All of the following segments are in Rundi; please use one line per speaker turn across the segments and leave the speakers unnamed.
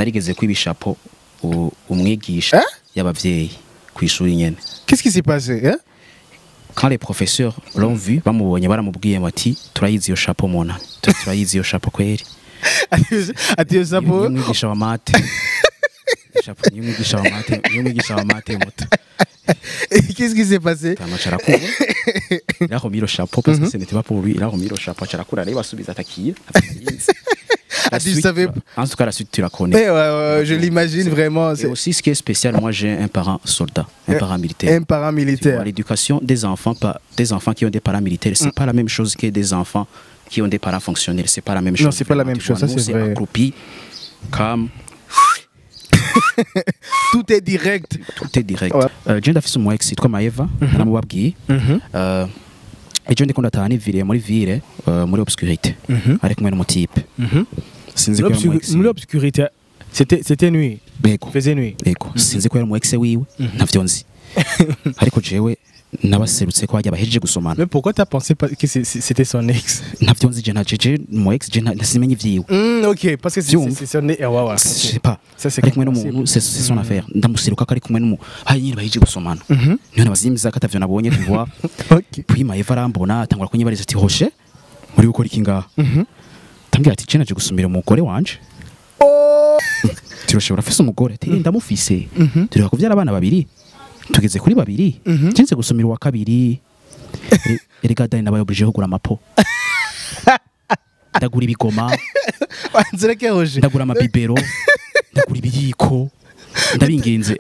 narigeze kwibishapo umwigisha y'abavyeyi kwishuri nyene.
Qu'est-ce qui s'est passé hein?
Quand les professeurs l'ont vu, bamubonye baramubwiye bati turayizi yo chapeau mona. Turayizi yo chapeau kweri.
Ati yo chapeau.
Umwigisha wa mate. Chapeau umwigisha wa mate moto.
Qu'est-ce qui s'est passé?
Il a remis le chapeau parce que ce n'était pas pour lui. Il a remis le chapeau. Charakura, il va subir attaquer. En tout cas, la suite, tu la connais.
Je l'imagine vraiment.
Et aussi, ce qui est spécial, moi, j'ai un parent soldat, un parent militaire.
Un parent militaire.
L'éducation des enfants qui ont des parents militaires, c'est pas la même chose que des enfants qui ont des parents fonctionnels. C'est pas la même chose.
Non, c'est pas la même chose. Ça, c'est vrai.
Accroupi, calme.
Tout est direct.
Tout est direct. Je suis moi excité comme Eva, na mubabwiye. Et je ndikunda tani vile muri obscurité. Avec moi mon type.
Sinzi ko muri obscurité. C'était nuit. Faisait nuit.
Ego. Sinzi ko yari mu ex wiwe. Ntavyo nzi. Ariko jewe nabaserutse ko hajya bahejeje gusomana.
Mais pourquoi t'as pensé que c'était son ex?
Ntavyo nzi je najeje mu ex je nasimenye vyiwe.
OK, parce que c'est son ex. Ouais.
Je sais pas. Ça c'est c'est son affaire. Ndamuseruka kari kumwe n'umu. Hayi nyine bahejeje gusomana. Niyo nabazimiza katavyo nabonye tu vois.
OK.
Puis Maeva arambona atangura kunyibariza ati hoshe muri gukora iki ngaha. Tambwira ati cena je gusumira umugore wanje. Tiroshobora afise umugore ati ndamufise. Turi kuvyara abana babiri. Tugeze kuri babiri. Cinze gusumira wa kabiri. Erega dani nabayobrije kugura amapo. Ndagura ibigoma.
Wanzireke hoje.
Ndagura amabibero. Ndagura ibiyiko. Ndabinginze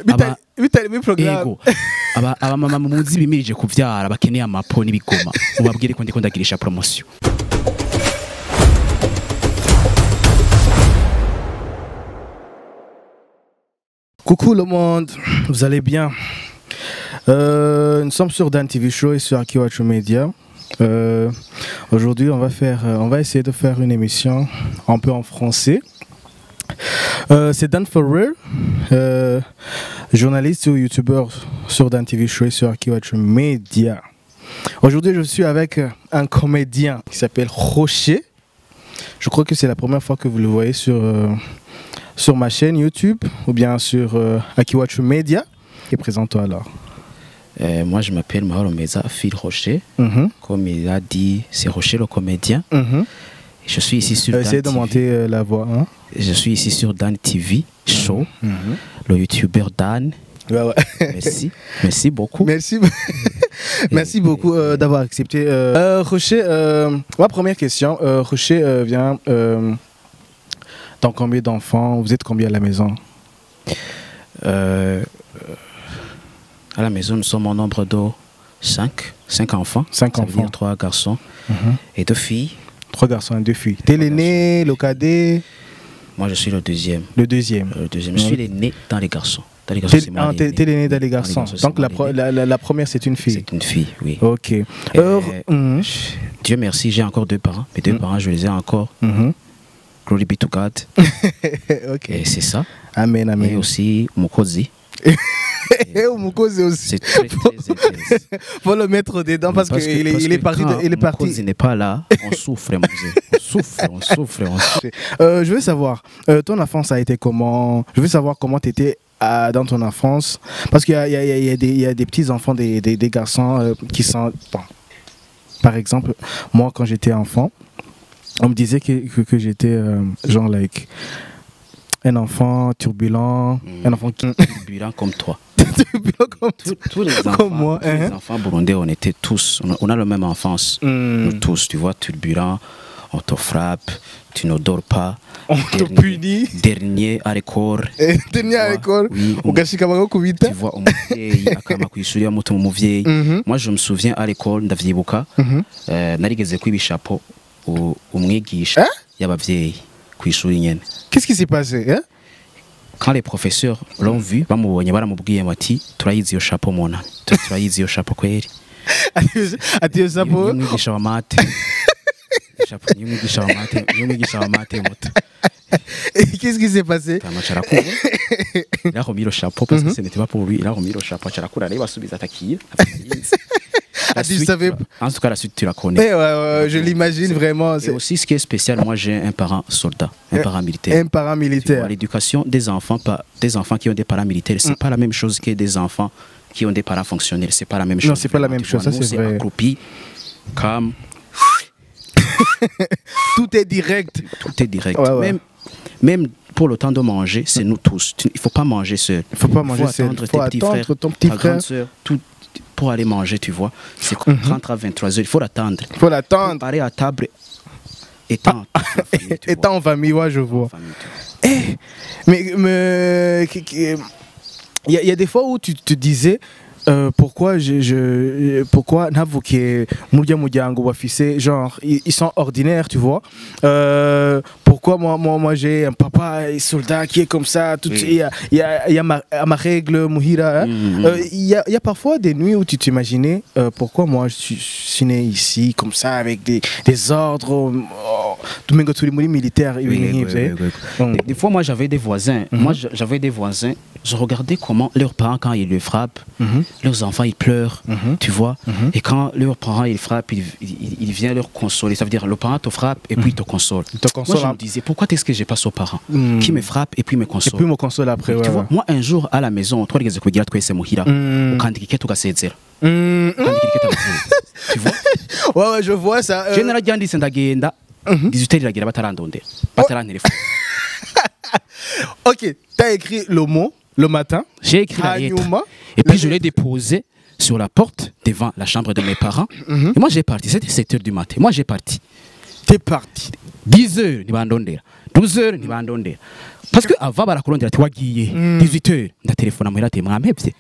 bitari mu programme.
Aba mama muzi bimirije kuvyara bakeneye amapo n'ibigoma. Ubabwire ko ndiko ndagirisha promotion.
Coucou le monde, vous allez bien? Nous sommes sur Dan TV Show et sur Akiwachu Media. Aujourd'hui, on va essayer de faire une émission un peu en français. C'est Dan For Real, journaliste ou youtubeur sur Dan TV Show et sur Akiwachu Media. Aujourd'hui, je suis avec un comédien qui s'appelle Rocher. Je crois que c'est la première fois que vous le voyez sur ma chaîne YouTube ou bien sur Akiwachu Media. Et présente-toi alors.
Moi je m'appelle Mahoro Meza Phil Rocher. Comme il a dit, c'est Rocher le comédien. Je suis ici sur Dan TV.
Essayez de monter la voix. Hein?
Je suis ici sur Dan TV Show, le youtubeur Dan.
Ouais.
Merci beaucoup.
Merci beaucoup d'avoir accepté. Rocher, ma première question. Rocher vient dans combien d'enfants? Vous êtes combien à la maison?
À la maison, nous sommes en nombre de 5 enfants.
5 enfants.
3 garçons et 2 filles.
3 garçons et 2 filles. T'es l'aîné, le cadet?
Moi, je suis le deuxième.
Le deuxième.
Je suis l'aîné dans les garçons.
T'es l'aîné dans les garçons. Donc la première, c'est une fille.
C'est une fille, oui.
Ok.
Dieu merci, j'ai encore 2 parents. Mes 2 parents, je les ai encore. Glory be to God.
Ok.
Et c'est ça.
Amen, amen.
Et aussi Mukozi.
Et Mukozi aussi.
C'est très intéressant.
Faut le mettre dedans parce qu'il est parti.
Mukozi n'est pas là. On souffre, on souffre.
Je veux savoir, ton enfance a été comment? Je veux savoir comment tu étais dans ton enfance. Parce qu'il y a des petits enfants, des garçons qui sont... Bon. Par exemple, moi quand j'étais enfant, on me disait que j'étais genre like un enfant turbulent, un enfant
turbulent comme toi.
Turbulent comme
tous les enfants,
comme moi.
Tous les enfants burundais, on était tous, on a la même enfance. Nous tous, tu vois, turbulent, on te frappe, tu ne dors pas.
On te punit.
Dernier à l'école.
Dernier à l'école.
Oui. Tu vois, moi, je me souviens à l'école, ndavyibuka, narigeze kwibishapo umwigisha y'abavyeyi kwishuri nyene.
Qu'est-ce qui s'est passé hein?
Quand les professeurs l'ont vu, bamubonye baramubwiye bati turayizi yo chapeau mona. Turayizi yo chapeau kweri.
Ati yo chapeau.
Umwigisha wa mate. Chapeau umwigisha wa mate moto.
Qu'est-ce qui s'est passé?
Il a remis le chapeau parce que ce n'était pas pour lui. Il a remis le chapeau. Charakura, il va subir attaquer. La
Tu
suite,
savais
en tout cas, la suite, tu la connais.
je l'imagine vraiment.
Et aussi, ce qui est spécial, moi, j'ai un parent soldat, un parent militaire.
Un paramilitaire.
L'éducation des enfants qui ont des parents militaires, c'est pas la même chose que des enfants qui ont des parents fonctionnels. C'est pas la même chose.
Non, c'est pas la même
Tu vois,
chose, ça
nous,
c'est vrai.
Accroupi, calme,
Tout est direct.
tout est direct.
Ouais.
Même pour le temps de manger, c'est nous tous. Il ne faut pas manger seul.
Il faut pas manger seul.
Attendre
Il faut
tes petits
attendre
frères,
ton petit
ta
frère.
grande sœur, tout pour aller manger, tu vois. C'est 30 à 23 heures, il faut l'attendre.
Il faut l'attendre.
Parler à table étant
Étant en famille, ouais, je vois.
famille.
Mais il y a des fois où tu te disais pourquoi pourquoi n'avoue Moudia Moudiango Wafissé, genre ils sont ordinaires, tu vois. Pourquoi moi j'ai un papa soldat qui est comme ça, tout il y a ma règle Mouhira. Il y a parfois des nuits où tu t'imaginais pourquoi moi je suis né ici comme ça avec des ordres tout le monde militaire.
Des fois, moi, j'avais des voisins. Moi, j'avais des voisins. Je regardais comment leurs parents, quand ils le frappent, leurs enfants, ils pleurent, tu vois. Et quand leurs parents, ils frappent, il vient leur consoler. Ça veut dire, le parent te frappe et puis il te console. Moi, je me disais, pourquoi est-ce que j'ai pas ce parent qui me frappe et puis me console?
Et puis me console après,
tu vois, moi, un jour, à la maison, toi, les kugira twese muhira, ukandika tugasezera. Tu vois?
Ouais, je vois ça.
Je narajyanditse ndagenda 18h iragira batarandondera batarantelefone.
Ok, tu as écrit le mot le matin.
J'ai écrit la lettre. Et puis je l'ai déposé sur la porte devant la chambre de mes parents. Et moi j'ai parti, c'était 7h du matin. Moi j'ai parti.
T'es parti.
10h nibandondera. 12h nibandondera. Parce que avant barakurondera ati wagiye 18h ndatelefona muhira ati mwamhevye.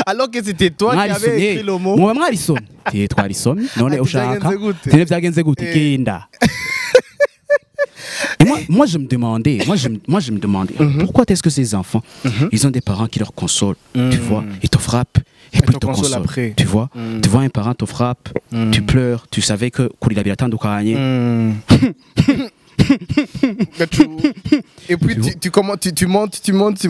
Alors que c'était toi qui avais écrit le mot.
Moi mwarisomye. Twarisomye none ushaka. Tene vyagenze gute genda. Et moi, je me demandais, pourquoi est-ce que ces enfants, ils ont des parents qui leur consolent, tu vois, ils te frappent et puis ils te consolent après. Tu vois, un parent te frappe, tu pleures, tu savais que kurira biratandukanye.
Et puis tu montes.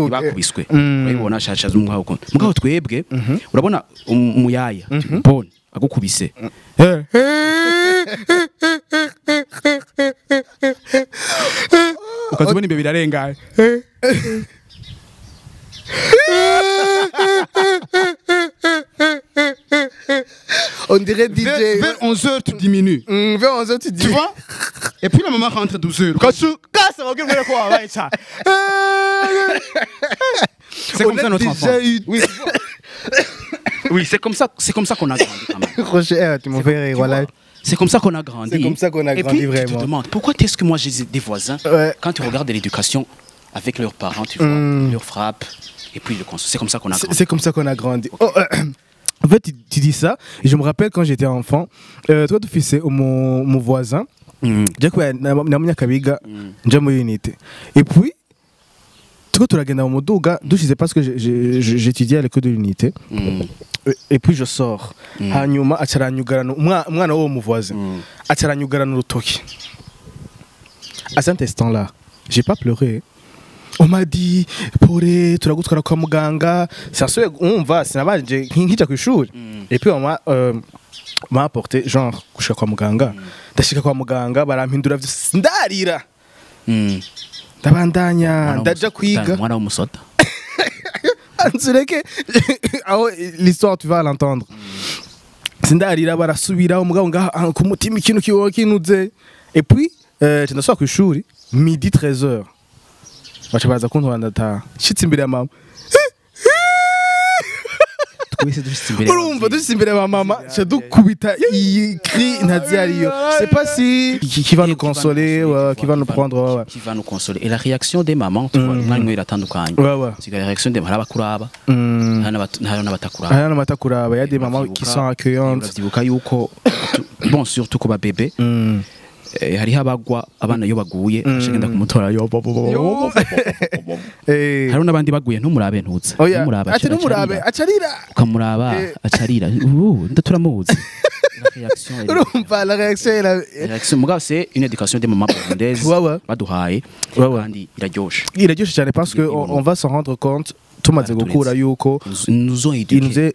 bakubiswe urabibona shashaza umugabo ukuntu mugabo twebwe urabona umuyaya bon agukubise ukazibona imbe birarengaye
on dirait DJ
vers 11h tu diminues
vers 11h tu dis
tu vois et puis la maman rentre 12h c'est comme ça notre enfant oui c'est comme ça qu'on a grandi quand même.
Roger, tu m'as fait rire, voilà.
C'est comme ça qu'on a grandi.
C'est comme ça qu'on a grandi,
et puis,
vraiment.
Tu te demandes, pourquoi est-ce que moi j'ai des voisins, quand tu regardes l'éducation avec leurs parents, tu vois, leur frappe, et puis c'est comme ça qu'on a grandi.
C'est comme ça qu'on a grandi. Okay. En fait, tu dis ça, et je me rappelle quand j'étais enfant, toi, tu fais mon voisin, j'ai quoi, Namunya Kabiga, j'ai mon unité. Et puis, tu vois, tu mon doga, je sais pas ce que j'étudiais à l'école de l'unité. Et puis je sors. Hanyuma acharanyugarana umwana wo mu voisin. Acharanyugarana urutoki. À cet instant-là, j'ai pas pleuré. On m'a dit pore turagutwara kwa muganga. Ça se on va, sinabanje nkija ku ishuri. Et puis on m'a apporté genre kushika kwa muganga. Ndashika kwa muganga barampindura ndarira. Ndabandanya ndaja kwiga.
Mwana w'umusota.
L'histoire tu vas l'entendre. Sindarira barasubira umugabo ngaha ku mutima ikintu kinuze. Et puis ndasubira ku ishuri midi 13h. Bachabaza kuntwanda ta shitse imbere ya mama. Urumva dushitse imbere ya mama dukubita iyi cri ntazi ariyo. C'est pas si qui va nous consoler qui va nous prendre
qui va nous consoler. Et la réaction des mamans, tu vois, mwana iratandukanye. C'est la réaction des haraba kuraba. Hana
batakuraba. Il y a des mamans qui sont accueillantes.
Uvyibuka yuko bon surtout ko ba bébé hariho abagwa abana yo baguye ashagenda kumutora yo hari n'abandi baguye ntumurabe ntuza
ntumurabe acarira
ukamuraba acarira ndaturamuzi
la réaction
mugabo c'est une éducation des mamans burundaises baduhaye kandi iraryoshe
cyane parce que on va s'en rendre compte tumaze gukura yuko
ils nous ont éduqués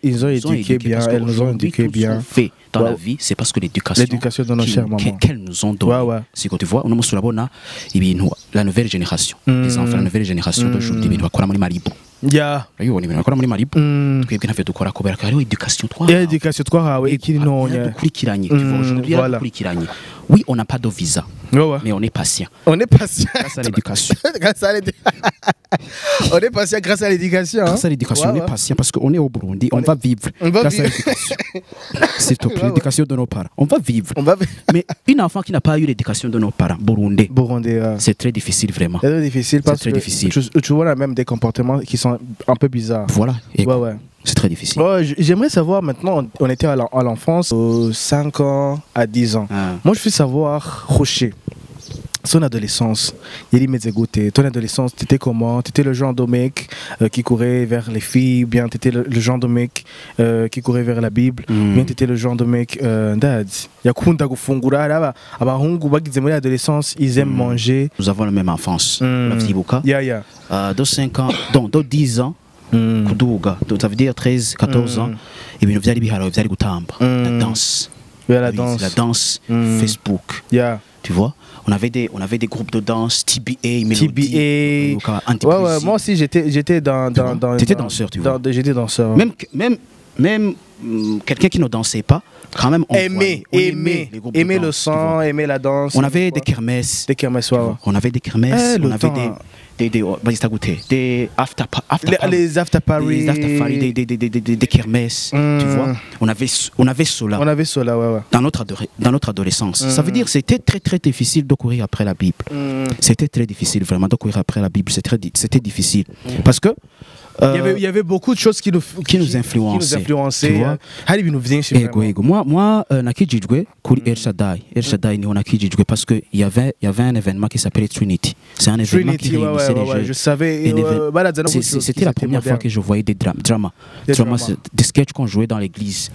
bien, elles nous ont éduqués bien.
Fait dans la vie, c'est parce que l'éducation
de nos chères mamans
qu'elles nous ont donné. C'est que tu vois, on a montré la nouvelle génération, les enfants, la nouvelle génération d'aujourd'hui, ils bakora muri Maribo.
Ya.
Ayo ni bakora muri Maribo. Twebwe ntafite dukora kubera ko hariho education twa.
Education twahawe ikiri ntonya.
Dukurikiranye, tu vois, aujourd'hui dukurikiranye. Oui, on n'a pas de visa, mais on est patient.
On est patient.
Grâce à l'éducation.
On est patient grâce à l'éducation.
Grâce à l'éducation, on est patient parce qu'on est au Burundi, on va vivre. Grâce à l'éducation. S'il te plaît, l'éducation de nos parents. On va vivre. Mais une enfant qui n'a pas eu l'éducation de nos parents, burundais, c'est très difficile vraiment.
C'est très difficile parce que tu vois même des comportements qui sont un peu bizarres.
Voilà. C'est très difficile.
J'aimerais savoir maintenant, on était à l'enfance, 5 ans à 10 ans. Moi, je veux savoir, Rocher, son adolescence, ton adolescence, t'étais comment? T'étais le genre de mec qui courait vers les filles, bien t'étais le genre de mec qui courait vers la Bible, bien t'étais le genre de mec yakunda gufungura abahungu bagize muri adolescence, ils aiment manger.
Nous avons la même enfance. La Vibuka. De 5 ans, de 10 ans. Kuduga, ça veut dire 13, 14 ans, et bien vyari biharo vyari gutamba, la danse,
la danse,
Facebook, tu vois, on avait des groupes de danse, TBA, Mélodie,
ouais, moi aussi j'étais dans
t'étais danseur, tu vois,
j'étais danseur,
même quelqu'un qui ne dansait pas, quand même on
aimait le son, aimait la danse.
On avait des kermesses, on avait des kermesses, on avait des after parties, des kermesses, tu vois. On avait cela. Dans notre adolescence. Ça veut dire que c'était très très difficile de courir après la Bible. C'était très difficile vraiment de courir après la Bible. C'était difficile parce que
il y avait beaucoup de choses qui nous influençaient.
Moi, nakijijwe kuri El Shaddai niho nakijijwe parce que il y avait un événement qui s'appelait Trinity. C'est un événement qui réunissait les jeunes.
Je savais.
C'était la première fois que je voyais des dramas, des sketchs qu'on jouait dans l'église.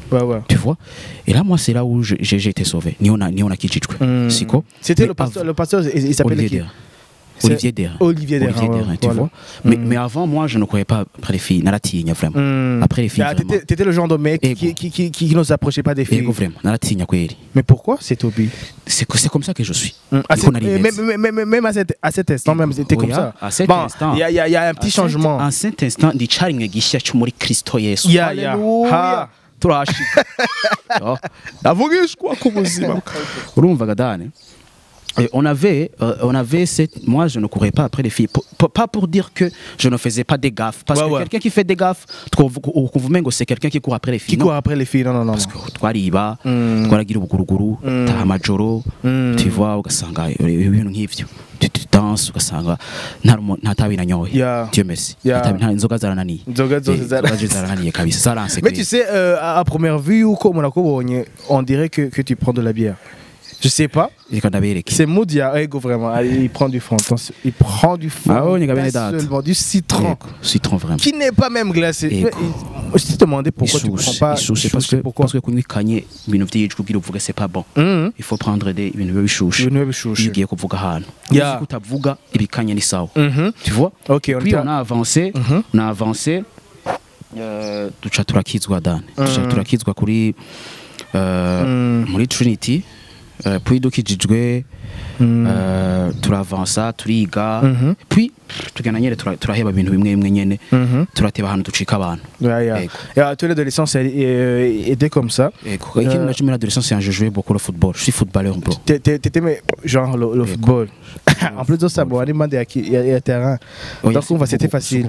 Tu vois. Et là, moi, c'est là où j'ai été sauvé. Niho nakijijwe. Siko.
C'était le pasteur. Il s'appelait qui?
Olivier Derrin, tu vois. Mais avant, moi, je ne croyais pas après les filles. Naratigna, vraiment. Après les filles.
T'étais le genre de mec qui ne s'approchait pas des filles.
Vraiment. Naratigna,
mais pourquoi c'est Toby?
C'est comme ça que je suis.
Même à cet instant, même c'était comme ça.
À cet instant.
Il y a un petit changement.
À cet instant, di charinga gisha chumuri Kristo Yesu.
Alléluia.
Turashika. Avugishwa kubuzima. Urumva gadane. Et on avait moi je ne courais pas après les filles, pas pour dire que je ne faisais pas des gaffes, parce que quelqu'un qui fait des gaffes, c'est quelqu'un qui court après les filles.
Qui court après les filles, non.
Parce que toi riba, toi gira ubuguruguru, ta majoro, tu vois, ugasanga ibintu nk'ivyo. Tu danses, ugasanga nta tabi nanyoye. Dieu merci. Nta inzoga zarananiye.
Inzoga
zarananiye kabisa, zaranse.
Mais tu sais, à première vue, comme on dirait que tu prends de la bière. Je sais pas. C'est Moudia, vraiment. Il prend du fond. Il prend du fond. Seulement du citron.
Citron vraiment.
Qui n'est pas même glacé. Je t'ai demandé pourquoi tu prends pas.
Parce que quand Kanye, c'est pas bon. Il faut prendre des chouches. Tu vois. Puis on a avancé. Duca turakizwa Dan. Duca turakizwa kuri muri Trinity. Puis dukijijwe turavansa turiga puis tugananyere turaheba ibintu bimwe nyene turateba ahantu ducika abantu.
Toi l'adolescence était comme ça.
L'adolescence c'est je jouais beaucoup le football. Je suis footballeur bro.
T'aimais genre le football. En plus de ça bon on demande il y a terrain. Donc c'était facile.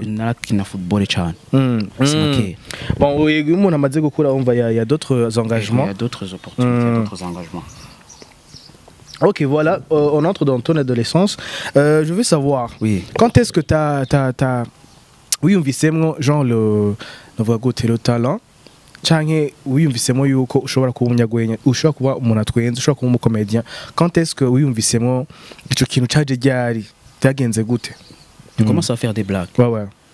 Nakina football cyane.
Bon umuntu amaze gukura umva il y a d'autres engagements.
Il y a d'autres opportunités, d'autres engagements.
Ok, voilà, on entre dans ton adolescence. Je veux savoir, quand est-ce que t'as oui, on vit genre le talent. Oui, on vit yuko ushobora kuba umunyagwenya, ushobora kuba umuntu atwenze, ushobora kuba umukomedien. Quand est-ce que oui, on vit ico kintu caje ryari byagenze gute?
Tu commences à faire des blagues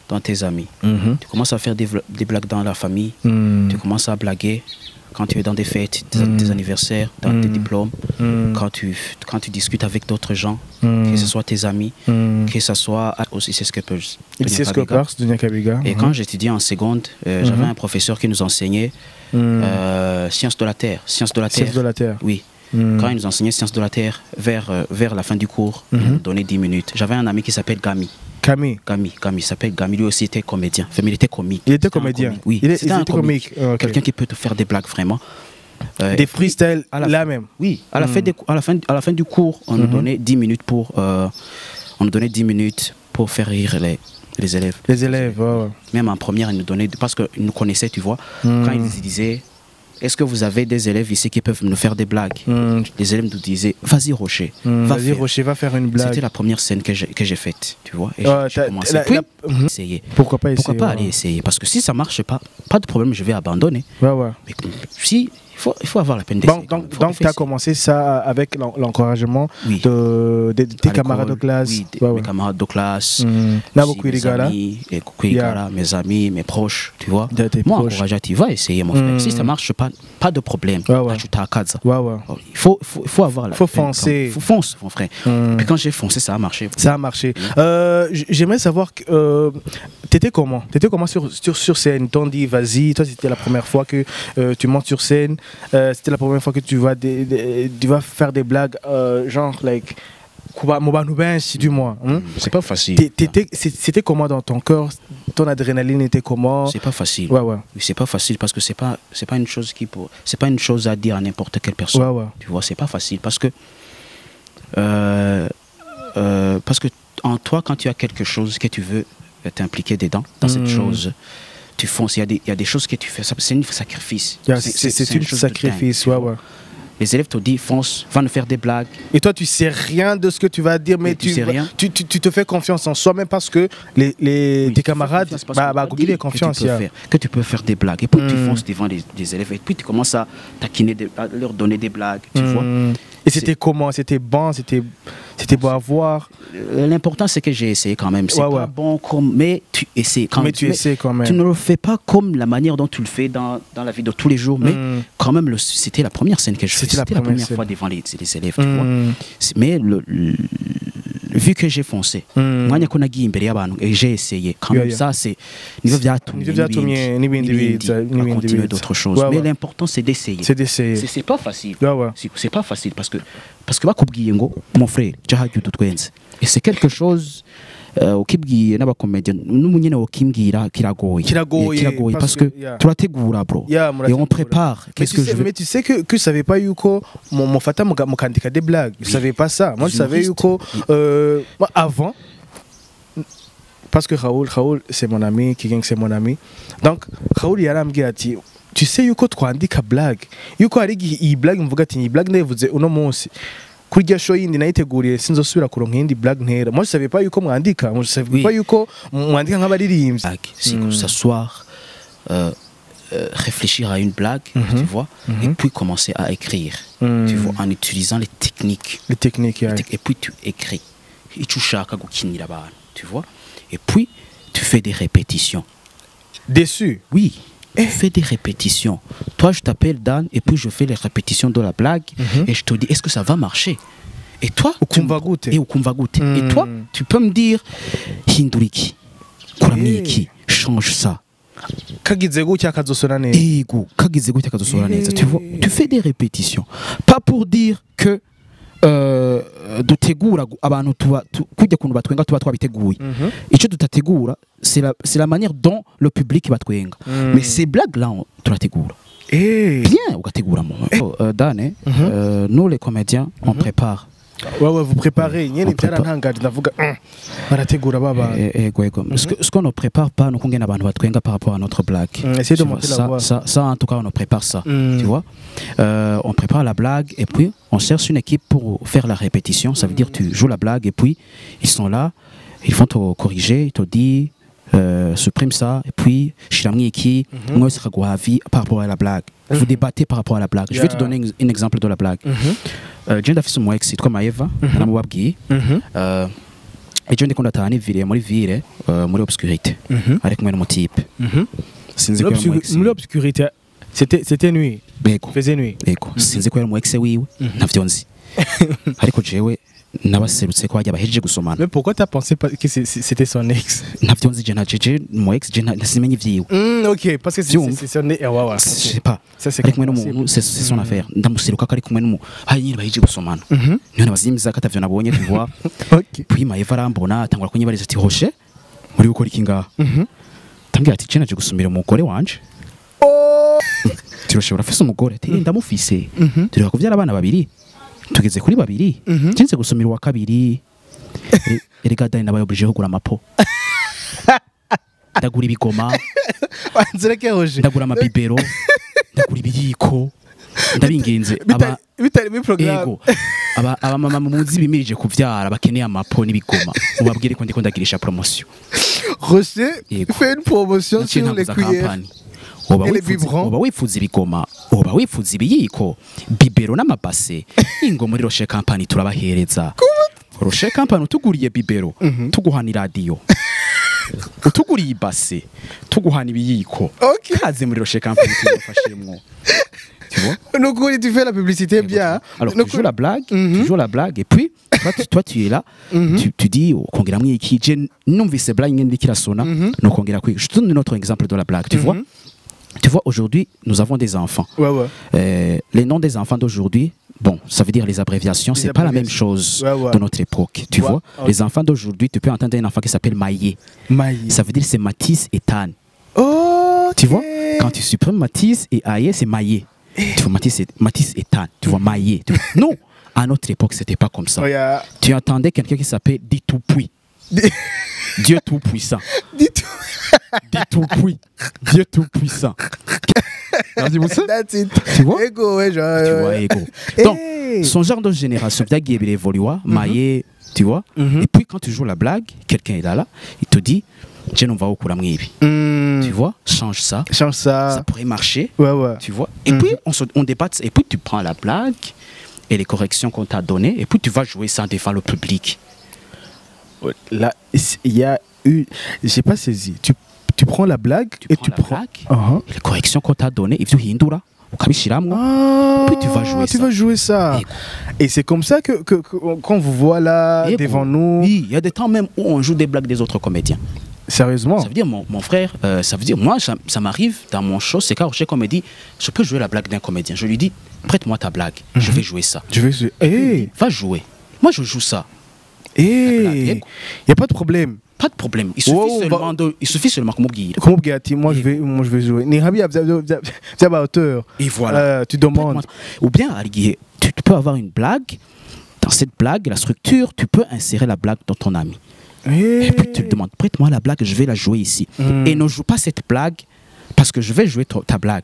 dans tes amis. Tu commences à faire des blagues dans la famille. Tu commences à blaguer quand tu es dans des fêtes, des anniversaires, dans tes diplômes, quand tu discutes avec d'autres gens, que ce soit tes amis, que ce soit aussi c'est Scopers. Et quand j'étudiais en seconde, j'avais un professeur qui nous enseignait sciences de la terre. Sciences de la terre. Oui. Quand il nous enseignait sciences de la terre, vers la fin du cours, il nous donnait 10 minutes. J'avais un ami qui s'appelle Gami. Il s'appelle Gami, lui aussi était comédien. Enfin, il était comique.
Il était comédien.
Oui, c'était un comique.
Okay.
Quelqu'un qui peut te faire des blagues vraiment.
Des freestyles là même.
Oui, à la fin du cours, on nous donnait 10 minutes pour faire rire les élèves.
Les élèves, ouais.
Même en première, ils nous donnaient, parce qu'ils nous connaissaient, tu vois, quand ils disaient, est-ce que vous avez des élèves ici qui peuvent nous faire des blagues? Les élèves nous disaient, vas-y Rocher,
va faire une blague.
C'était la première scène que j'ai faite, tu vois. Et j'ai commencé. Essayer.
Pourquoi pas
aller essayer? Parce que si ça marche pas de problème, je vais abandonner.
Ouais.
Mais si, il faut avoir la peine d'essayer.
Donc tu as commencé ça avec l'encouragement de tes camarades de classe.
Oui, mes camarades de classe. Mes amis, mes proches, tu vois. Moi, encouragé, tu vas essayer, mon frère. Si ça marche pas de problème. Tu t'as casa. Il faut avoir la peine.
Faut foncer.
Faut foncer, mon frère. Puis quand j'ai foncé, ça a marché.
Ça a marché. J'aimerais savoir, t'étais comment sur scène? T'ont dit, vas-y, toi c'était la première fois que tu montes sur scène. C'était la première fois que tu vas faire des blagues genre like du moins.
C'est pas facile.
C'était comment dans ton corps? Ton adrénaline était comment?
C'est pas facile.
Ouais.
C'est pas facile parce que c'est pas une chose c'est pas une chose à dire à n'importe quelle personne.
Ouais.
Tu vois, c'est pas facile parce que en toi, quand tu as quelque chose que tu veux t'impliquer dedans dans cette chose, tu fonces. Il y a des choses que tu fais. C'est un sacrifice.
C'est un sacrifice, ouais.
Les élèves te disent, fonce, va nous faire des blagues.
Et toi, tu sais rien de ce que tu vas dire, mais tu sais rien. Tu te fais confiance en soi, même parce que tes camarades, Google confiance.
Que tu peux faire des blagues. Et puis tu fonces devant des élèves. Et puis tu commences à taquiner, à leur donner des blagues. Tu vois.
Et c'était comment? C'était bon? C'était beau à voir?
L'important, c'est que j'ai essayé quand même. C'est pas bon mais tu essaies quand même. Tu ne le fais pas comme la manière dont tu le fais dans la vie de tous les jours. Mais quand même, c'était la première scène que je faisais. C'était la première fois devant les élèves. Tu vois. Mais vu que j'ai foncé, moi, j'ai essayé. Quand même, ça, c'est continuer d'autres choses. Mais l'important, c'est d'essayer. C'est pas facile. C'est pas facile parce que mon frère, et c'est quelque chose ukibwiye n'abakomedian n'umunyene wokimbwira kiragoye parce que turategura bro et on prépare.
Mais tu sais que je savais pas yuko mon fata mukandika des blagues. Je savais pas ça. Moi je savais yuko avant, parce que Raoul c'est mon ami, Kigang c'est mon ami. Donc Raoul yarambwira ati tu sais yuko twandika blague yuko hari iyi blague mvuga ati iyi blague ndavuze uno munsi kurya show yindi nayiteguriye sinzosubira kuronka indi blague ntera. Moi je savais pas yuko mwandika, moi je savais pas yuko mwandika nk'abaririmbyi.
C'est s'asseoir, réfléchir à une blague, tu vois, et puis commencer à écrire, tu vois, en utilisant les techniques. Et puis tu écris. Et tu chaka gukinira abantu, tu vois. Et puis tu fais des répétitions.
Dessus?
Oui. Tu fais des répétitions. Toi, je t'appelle Dan et puis je fais les répétitions de la blague et je te dis, est-ce que ça va marcher? Et toi, et toi, tu peux me dire, Hinduriki, Kuramiki, change ça. Tu vois, tu fais des répétitions. Pas pour dire que dutegura abantu kujya kuntu batwenga tuba twabiteguye icyo dutategura c'est la manière dont le public batwenga mais ces blagues là turategura bien ugategura Dan nous les comédiens on prépare.
Vous préparez nyene byarantangaje ndavuga barategura baba
ce qu'on ne prépare pas nous kungena abantu batwenga par rapport à notre blague.
Essayez de monter la voix.
Ça en tout cas on prépare ça, tu vois. On prépare la blague et puis on cherche une équipe pour faire la répétition. Ça veut dire tu joues la blague et puis ils sont là, ils vont te corriger, ils te disent supprime ça et puis shiramwi iki moi sera quoi avis par rapport à la blague. Vous débattez par rapport à la blague. Je vais te donner un exemple de la blague. Je ndafise umu ex yitwa Maeva naramubabwiye ejo ndiko ndatahana ivire muri ville muri obscurité ari kumwe n'umutipe sinzi ko
muri obscurité C'était nuit.
Bego.
Faisait nuit.
Bego. Sinzi ko yari mu ex wiwe ntavyo nzi. Ariko jewe nabaserutse ko hajya bahejeje gusomana.
Mais pourquoi t'as pensé que c'était son ex?
Ntavyo nzi je najeje mu ex je nasimenye ivyiwe.
OK, parce que c'est son ex. Ouais.
Je sais pas.
Ça c'est
kumwe n'umuntu c'est son affaire. Ndamuseruka ko ari kumwe n'umuntu. Hari nyine bahejeje gusomana. Niyo nabazimiza ko atavyo nabonye tu vois.
OK.
Puis Maeva arambona atangura kunyibariza ati hoshe muri gukora iki ngaha. Tambwira ati naje gusumira umugore wanje. Tiroshobora afise umugore ati ndamufise. Turi kuvyara abana babiri. Tugeze kuri babiri. Cinze gusumira wa kabiri. Erega dai nabaye oblige kugura amapo. Ndagura ibigoma.
Wanzireke hoje.
Ndagura amabibero. Ndagura ibiyiko. Ndabinginze
bitari mu programme.
Aba mama muzi bimirije kuvyara bakeneye amapo n'ibigoma. Ubabwire ko ndiko ndagirisha promotion.
Rocher fait une promotion sur les cuillères.
Oba wifuza ibigoma, oba wifuza ibiyiko, bibero n'amabase, ingo muri Rocher Company turabahereza. Rocher Company utuguriye bibero, tuguhana iradiyo. Utuguriye ibase, tuguhana ibiyiko. Kaze muri Rocher Company tubafashemwo. Tu vois?
Donc tu fais la publicité bien.
Alors tu joues la blague, et puis toi tu es là, tu dis kongera mwiki je numvise blague ngende kirasona no kongera kwi. Je te donne un autre exemple de la blague, tu vois? Tu vois, aujourd'hui, nous avons des enfants. Les noms des enfants d'aujourd'hui, bon, ça veut dire les abréviations, c'est pas la même chose de notre époque. Tu vois, les enfants d'aujourd'hui, tu peux entendre un enfant qui s'appelle Maillé. Ça veut dire c'est Matisse et Tan. Tu vois, quand tu supprimes Matisse et Aïe, c'est Maillé. Tu vois, Matisse et Tan. Tu vois, Maillé. Non, à notre époque, c'était pas comme ça. Tu entendais quelqu'un qui s'appelle Ditoupoui. Dieu tout-puissant. Dieu tout-puissant. Tu vois?
Ego,
tu vois, ego. Donc, son genre de génération, il évolue, maillé, tu vois. Et puis, quand tu joues la blague, quelqu'un est là, il te dit, tu vois, change ça. Ça pourrait marcher. Tu vois. Et puis, on débat, et puis tu prends la blague et les corrections qu'on t'a données, et puis tu vas jouer ça devant le public.
Là, il y a eu, j'ai pas saisi. Tu prends la blague et tu prends
les corrections qu'on t'a données et puis puis tu vas jouer ça.
Tu vas jouer ça. Et c'est comme ça que quand vous voit là devant nous.
Oui, il y a des temps même où on joue des blagues des autres comédiens.
Sérieusement?
Ça veut dire mon frère, ça veut dire moi ça m'arrive dans mon show, c'est quand Rocher Comédie, je peux jouer la blague d'un comédien. Je lui dis prête-moi ta blague, je vais jouer ça.
Je vais jouer.
Va jouer. Moi je joue ça.
Il n'y a pas de problème.
Pas de problème. Il suffit seulement que
moi je vais jouer.
Et voilà.
Tu demandes.
Ou bien, tu peux avoir une blague. Dans cette blague, la structure, tu peux insérer la blague dans ton ami. Et puis tu lui demandes, prête-moi la blague, je vais la jouer ici. Et ne joue pas cette blague parce que je vais jouer ta blague.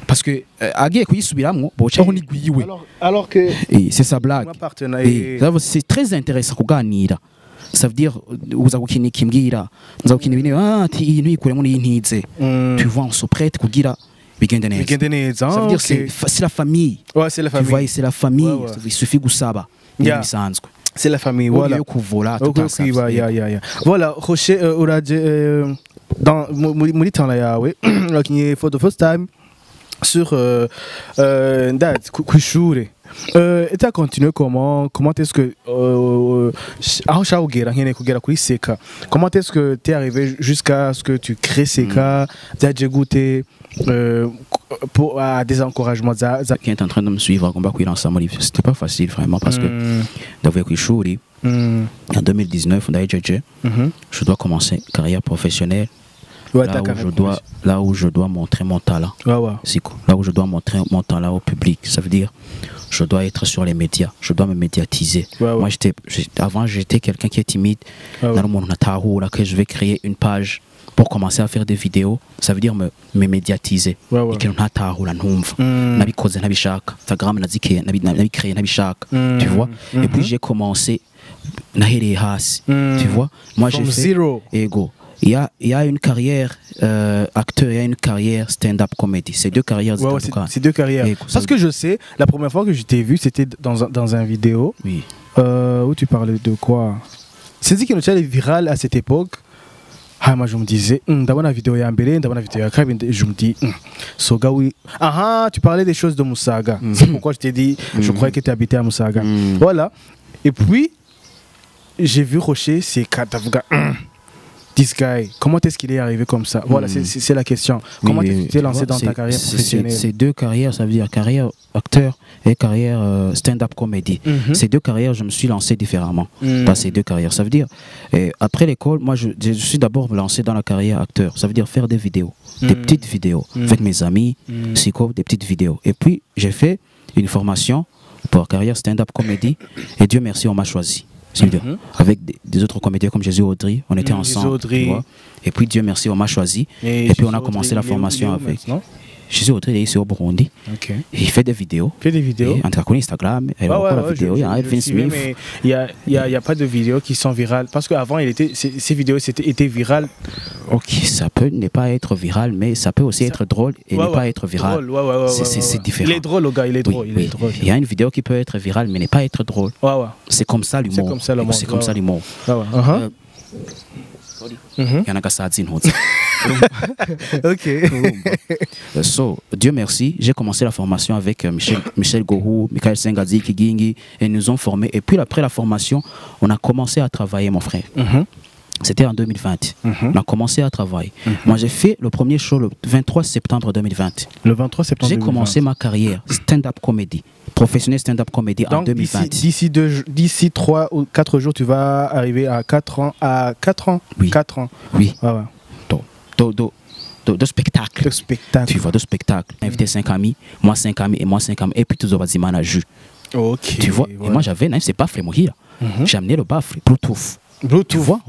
Parce que
alors que
c'est sa blague. C'est très intéressant. Ça veut dire tu vois, on se prête ça veut dire c'est la famille.
C'est la famille.
Tu vois, c'est la famille. Il suffit que ça
c'est la famille. Voilà. Voilà, Rocher dans for the first time sur Kwishure. Et tu as continué comment est-ce que comment est-ce que tu es arrivé jusqu'à ce que tu crées Seka, tu as goûté pour à des encouragements
qui est en train de me suivre à combat c'était pas facile vraiment parce que d'avoir Kwishure en 2019 je dois commencer une carrière professionnelle. Là où je dois montrer mon talent. Là où je dois montrer mon talent au public. Ça veut dire, je dois être sur les médias. Je dois me médiatiser. Moi, avant, j'étais quelqu'un qui est timide. Dans le monde, que je vais créer une page pour commencer à faire des vidéos. Ça veut dire me médiatiser. Tu vois? Et puis, j'ai commencé. Tu vois? Moi, j'ai fait ego. Il y a une carrière acteur, il y a une carrière stand-up comedy. C'est deux carrières.
C'est deux carrières. Parce que je sais, la première fois que je t'ai vu, c'était dans un vidéo. Où tu parlais de quoi? C'est dit que le challenge est viral à cette époque. Moi je me disais, d'abord la vidéo ya mbere, d'abord la vidéo ya kabiri, je me dis, Soga oui. Tu parlais des choses de Musaga. C'est pourquoi je t'ai dit, je croyais que tu habitais à Musaga. Voilà. Et puis, j'ai vu Rocher, c'est Katavuga. This guy, comment est-ce qu'il est arrivé comme ça? Voilà, c'est la question. Comment tu t'es lancé dans ta carrière professionnelle?
Ces deux carrières, ça veut dire carrière acteur et carrière stand-up comedy. Ces deux carrières, je me suis lancé différemment dans ces deux carrières. Ça veut dire, après l'école, moi, je suis d'abord lancé dans la carrière acteur. Ça veut dire faire des vidéos, des petites vidéos avec mes amis, des petites vidéos. Et puis, j'ai fait une formation pour carrière stand-up comedy et Dieu merci, on m'a choisi. Avec des autres comédiens comme Jésus Audry, on était ensemble. Tu vois. Et puis Dieu merci, on m'a choisi. Et puis on a commencé la formation avec. Jésus Audry, il est ici au Burundi. Il fait des vidéos. Entre Instagram, il y a Elvin Smith.
Mais il n'y a pas de vidéos qui sont virales. Parce qu'avant, ces vidéos étaient virales.
Ok, ça peut ne pas être viral, mais ça peut aussi être drôle et ne pas être viral. C'est différent.
Il est drôle, le gars, il est drôle.
Il y a une vidéo qui peut être virale, mais ne pas être drôle. C'est comme ça l'humour. C'est comme ça l'humour. Il y en a qui savent.
Ok.
Dieu merci, j'ai commencé la formation avec Michel Gohou, Michael Sengadi, Kigingi, et nous ont formés. Et puis après la formation, on a commencé à travailler, mon frère. C'était en 2020. On a commencé à travailler. Moi, j'ai fait le premier show le 23 septembre 2020.
Le 23 septembre 2020.
J'ai commencé ma carrière stand-up comedy, professionnel stand-up comedy en 2020.
D'ici 3 ou 4 jours, tu vas arriver à 4 ans. À 4 ans?
Oui.
4 ans.
Oui. De spectacle. Tu vois, de spectacle. J'ai invité 5 amis, moi 5 amis et moi 5 amis. Et puis tous les amis à jus.
Ok.
Tu vois, et moi j'avais, c'est baffle, moi hier. J'ai amené le baffle, Bluetooth. Tu vois,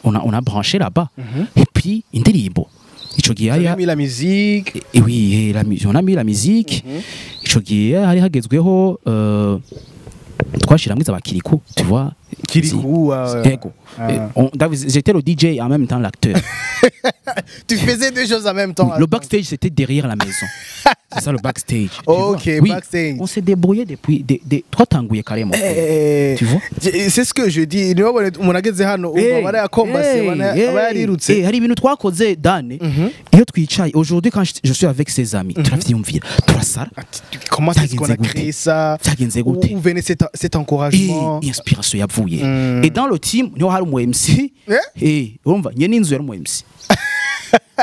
on a branché là-bas. Et puis, une délibération.
On a mis la musique.
Et oui, on a mis la musique. Tu vois.
Kirikou.
J'étais le DJ et en même temps l'acteur.
Tu faisais deux choses en même temps.
Le backstage, c'était derrière la maison. C'est ça le backstage.
Ok,
oui,
backstage.
On s'est débrouillé depuis. Toi, t'as engouillé carrément. Tu vois?
C'est ce que je dis. On a gagné hano. On a combattu. On a rirutse.
Hari ibintu twakoze dane. Iyo twicaye aujourd'hui quand je suis avec ses amis, turavyumvira. Turasara.
Comment est-ce qu'on a créé ça? Où venait cet encouragement?
Inspiration yavuye. Et dans le team, niho hari umu MC. Urumva nye n'inzu yari umu MC.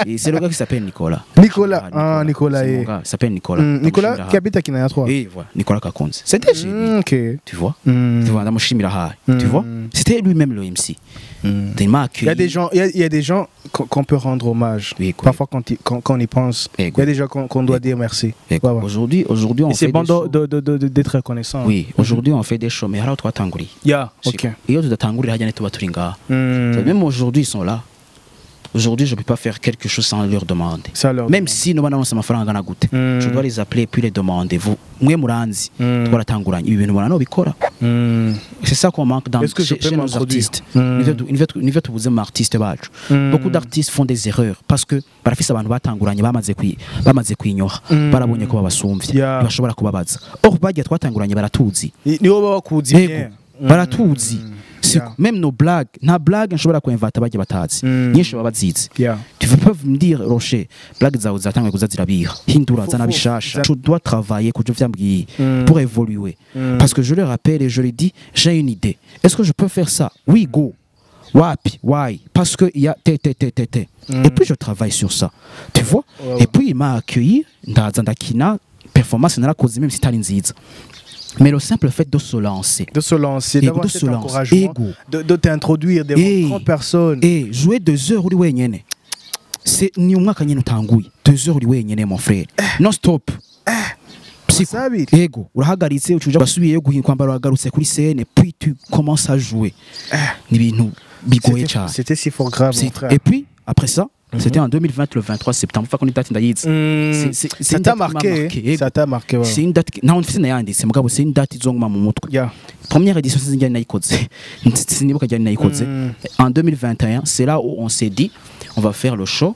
Et c'est le gars qui s'appelle Nicolas.
Nicolas. Nicolas.
Il s'appelle Nicolas.
Nicolas qui habite à Kinaya 3.
Et voilà, Nicolas Kakonze. C'était chez lui. Tu vois? Tu vois, dans tu vois? C'était lui-même le MC. Il m'a accueilli.
Il y a des gens qu'on peut rendre hommage. Parfois quand on y pense. Il y a des gens qu'on doit dire merci.
Aujourd'hui, on fait
c'est bon d'être reconnaissant.
Oui, aujourd'hui on fait des shows. Mais alors toi Tanguri.
Ok.
Et autres de Tanguri, il y a des Turinga. Même aujourd'hui ils sont là. Aujourd'hui, je ne peux pas faire quelque chose sans leur demander. Même si nous avons je dois les appeler et puis les demander. Vous, c'est ça qu'on manque chez nos artistes. Beaucoup d'artistes font des erreurs parce que même nos blagues, nshobora kuinvata bajye batazi nyinshi babazizi. Tu veux pas me dire Rocher, blague zawe zatangwe kuzazirabiha hindura zana bishasha. Je dois travailler pour évoluer parce que je le rappelle et je le dis, j'ai une idée. Est-ce que je peux faire ça? Oui, go. Wapi, why? Parce que il y a et puis je travaille sur ça. Tu vois? Et puis il m'a accueilli ndaza ndakina performance narakoze même si tari nziza. Mais le simple fait de se lancer,
d'avoir cet encouragement, de t'introduire devant 30 personnes.
Et jouer 2 heures uri wenyene. C'est ni umwaka nyene utanguye. 2 heures uri wenyene mon frère. Non stop. Ego, urahagaritse ucuja basubiye kwambara wagarutse kuri scène puis tu commences à jouer. Ni bintu bigoye cyane.
C'était si fort grave mon frère.
Et puis après ça, c'était en 2020 le 23 septembre.
Ça t'a marqué. Ça t'a marqué.
C'est une date. Non, c'est une date izongma mu mutwe. Première édition en 2021, c'est là où on s'est dit on va faire le show.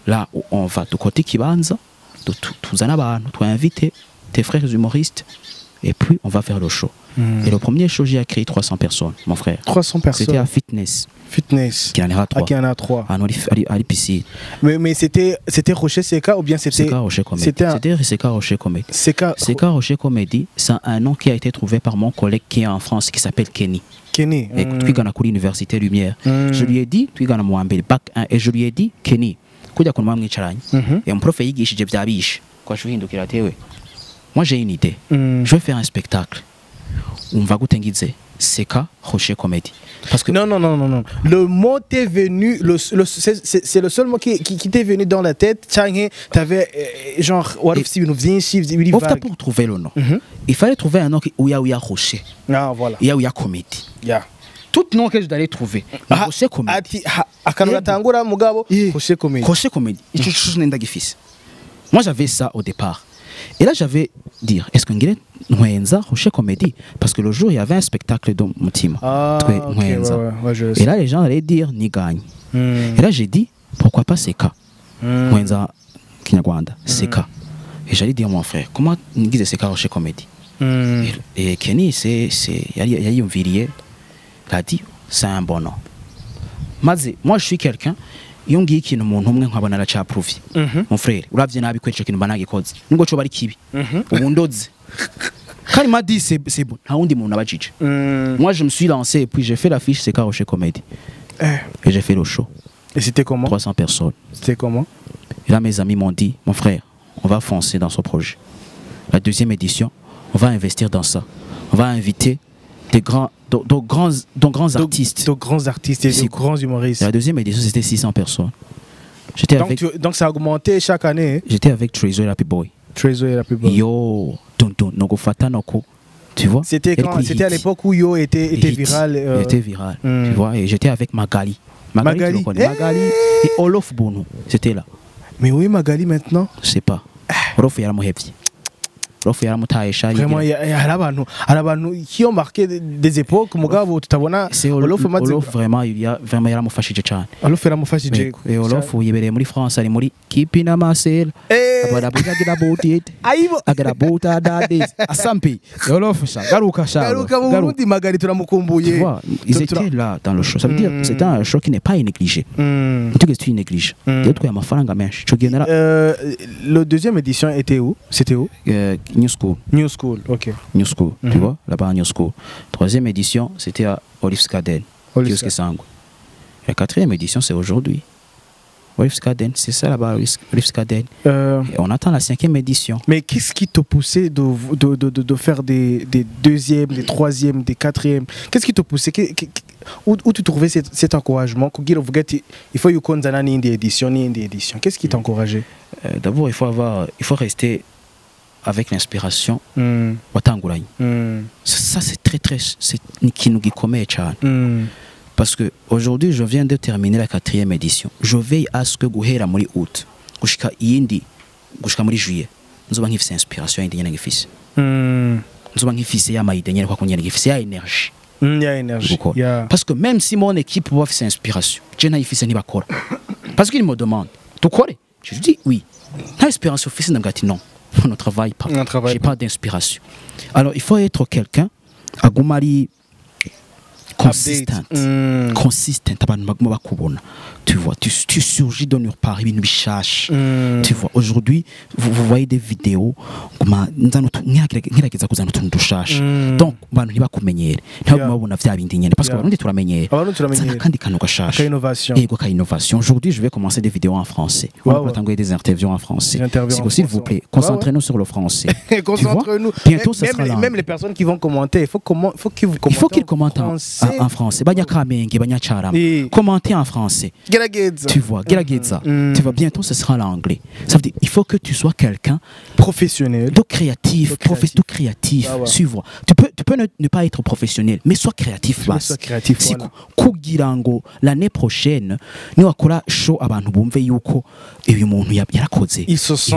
Là où on va de côté Kibanza, de tous les abantu, tu as invité tes frères humoristes et puis on va faire le show. Et le premier show, j'ai créé 300 personnes, mon frère.
300 personnes.
C'était à Fitness.
Fitness.
Qui en a 3.
Qui en a 3.
À l'épicier.
Mais c'était Rocher Seka ou bien c'était.
Seka Rocher Comédie. C'était Seka Rocher Comédie. Seka Rocher Comédie, c'est un nom qui a été trouvé par mon collègue qui est en France, qui s'appelle Kenny.
Kenny.
Et tu es à l'université Lumière. Je lui ai dit, tu es à bac 1, et je lui ai dit, Kenny, et mon prof a dit, moi j'ai une idée. Je vais faire un spectacle. On va goûter Seka Rocher Comédie. Parce que
non. Le mot t'est venu, c'est le seul mot qui t'est venu dans la tête. Tu avais genre,
pour trouver le nom, il fallait trouver un nom où il y a Rocher.
Ah, voilà.
Il y a Comédie. Tout nom que je dois trouver. Rocher Comédie.
Rocher Comédie.
Rocher Comédie. Moi j'avais ça au départ. Et là j'avais dit, est-ce qu'on dirait Rocher Comédie? Parce que le jour il y avait un spectacle dans mon team. Et là les gens allaient dire ni gagne. Et là j'ai dit, pourquoi pas Seka? Mwenza Kinyarwanda, Seka. Et j'allais dire mon frère, comment on dit Seka Rocher Comédie? Et Kenny, il y a eu un virier. Il a dit, c'est un bon nom. Moi je suis quelqu'un. Iyo ngiye ikintu umuntu umwe nkabona aracapruvi mon frère uravye nabi kwereje ikintu banagikoze nubwo cyo bari kibi ubundoze kandi m'a dit c'est bon nta wundi muntu abajije. Moi je me suis lancé et puis j'ai fait l'affiche Seka Rocher Comédie et j'ai fait le show.
Et c'était comment?
300 personnes.
C'était comment?
Et là mes amis m'ont dit, mon frère, on va foncer dans ce projet. La deuxième édition, on va investir dans ça. On va inviter de grands artistes.
De grands artistes et de grands humoristes.
La deuxième édition, c'était 600 personnes.
Donc ça a augmenté chaque année.
J'étais avec Trésor et Happy Boy.
Trésor et Happy Boy.
Yo, tu vois?
C'était à l'époque où Yo était viral.
Était viral, tu vois. Et j'étais avec Magali. Magali et Olof Bono. C'était là.
Mais oui, Magali maintenant?
Je sais pas. Olof Yaramohevzi.
Vraiment, il y a abantu qui ont marqué des époques. Mugabo tutabona
Olof vraiment yaramufashije cyane.
Olof yaramufashije.
Et Olof yibereye muri France ari muri Kipina Marcel. Abana bujagira about it. Agara about that days. Asampi. Olof garuka
Burundi Magali turamukumbuye.
Ils étaient là dans le show. Ça veut dire c'était un show qui n'est pas négligé. Tout que tu négliges. D'autres amafaranga menshi.
Le deuxième édition était où? C'était où?
New School.
New School, ok.
New School, tu vois, là-bas à New School. Troisième édition, c'était à Olivskaden. La quatrième édition, c'est aujourd'hui. Olivskaden, c'est ça là-bas, Olivskaden. On attend la cinquième édition.
Mais qu'est-ce qui te poussait de faire des deuxièmes, des troisièmes, des quatrièmes? Qu'est-ce qui te poussait? Où tu trouvais cet encouragement? Il faut y ni édition. Qu'est-ce qui t'encourageait?
D'abord, il faut rester avec l'inspiration. Ça c'est très c'est qui nous commet. Parce que aujourd'hui je viens de terminer la quatrième édition. Je veille à ce que guhera muri août gushika iyindi gushika muri juillet nzoba nkifise inspiration yindi nyene ngifise nzoba nkifise ya mayide nyene kwa kunyene ngifise ya énergie. Parce que même si mon équipe va faire inspiration, je n'ai fait ni bakora. Parce qu'il me demande, tu crois? Je lui dis oui. L'inspiration fait non. On ne travaille pas. J'ai pas d'inspiration. Alors il faut être quelqu'un à Goumari consistant. Tu vois, tu surgis dans nulle part, une bichache. Tu vois, aujourd'hui, vous voyez des vidéos. Donc, parce que innovation. Aujourd'hui, je vais commencer des vidéos en français. On va t'envoyer des interviews en français. S'il vous plaît, concentrez-nous sur le français.
Concentrez-nous.
Bientôt, ça sera là.
Même les personnes qui vont commenter, il faut qu'ils
commentent en français. Commentez en français. Tu vois, tu vois, bientôt ce sera l'anglais. Ça veut dire il faut que tu sois quelqu'un
professionnel,
de créatif. Tu vois, tu peux ne pas être professionnel, mais sois créatif.
Sois créatif.
Kugirango l'année prochaine, nous akora show abantu bumve yuko uyu muntu yarakoze.
Il se sent